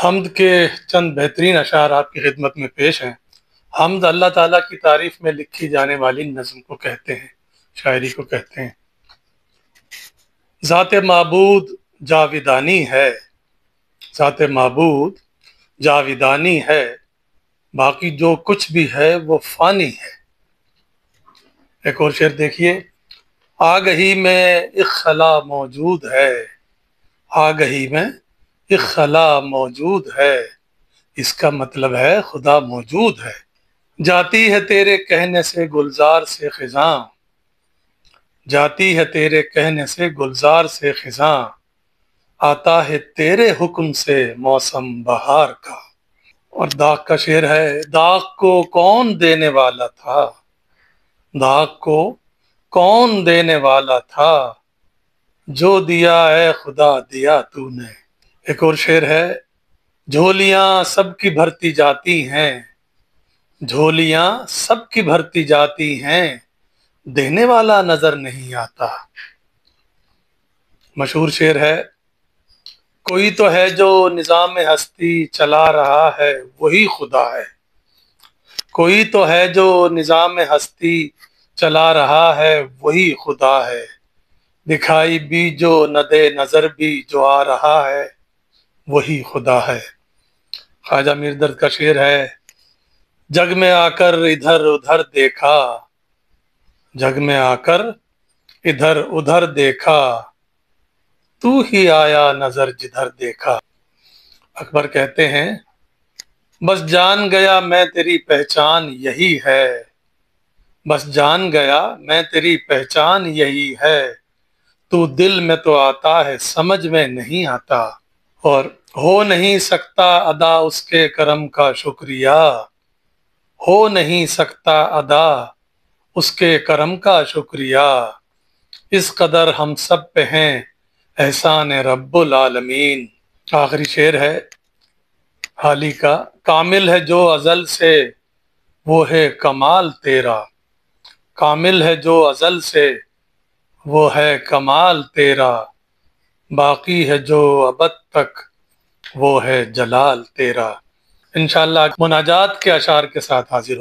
حمد کے چند بہترین اشعار آپ کی خدمت میں پیش ہیں۔ حمد اللہ تعالیٰ کی تعریف میں لکھی جانے والی نظم کو کہتے ہیں، شاعری کو کہتے ہیں۔ ذات معبود جاویدانی ہے، ذات معبود جاویدانی ہے، باقی جو کچھ بھی ہے وہ فانی ہے۔ ایک اور شعر دیکھیے، آگہی میں ایک خلا موجود ہے، آگہی میں ایک خلا موجود ہے، اس کا مطلب ہے خدا موجود ہے۔ جاتی ہے تیرے کہنے سے گلزار سے خزاں، جاتی ہے تیرے کہنے سے گلزار سے خزاں، آتا ہے تیرے حکم سے موسم بہار کا۔ اور داغ کا شعر ہے، داغ کو کون دینے والا تھا، داغ کو کون دینے والا تھا، جو دیا ہے خدا دیا تو نے۔ ایک اور شعر ہے، جھولیاں سب کی بھرتی جاتی ہیں، جھولیاں سب کی بھرتی جاتی ہیں، دینے والا نظر نہیں آتا۔ مشہور شعر ہے، کوئی تو ہے جو نظام ہستی چلا رہا ہے وہی خدا ہے، کوئی تو ہے جو نظام ہستی چلا رہا ہے وہی خدا ہے، دکھائی بھی جو نہ دے نظر بھی جو آ رہا ہے وہی خدا ہے۔ خواجہ میر درد کا شعر ہے، جگ میں آ کر ادھر ادھر دیکھا، جگ میں آ کر ادھر ادھر دیکھا، تو ہی آیا نظر جدھر دیکھا۔ اکبر کہتے ہیں، بس جان گیا میں تیری پہچان یہی ہے، بس جان گیا میں تیری پہچان یہی ہے، تو دل میں تو آتا ہے سمجھ میں نہیں آتا، اور ہو نہیں سکتا ادا اس کے کرم کا شکریہ، ہو نہیں سکتا ادا اس کے کرم کا شکریہ، اس قدر ہم سب پہ ہیں احسان رب العالمین۔ آخری شعر ہے حالی کا، کامل ہے جو ازل سے وہ ہے کمال تیرا، کامل ہے جو ازل سے وہ ہے کمال تیرا، باقی ہے جو ابد تک وہ ہے جلال تیرا۔ انشاءاللہ مناجات کے اشعار کے ساتھ حاضر ہوں۔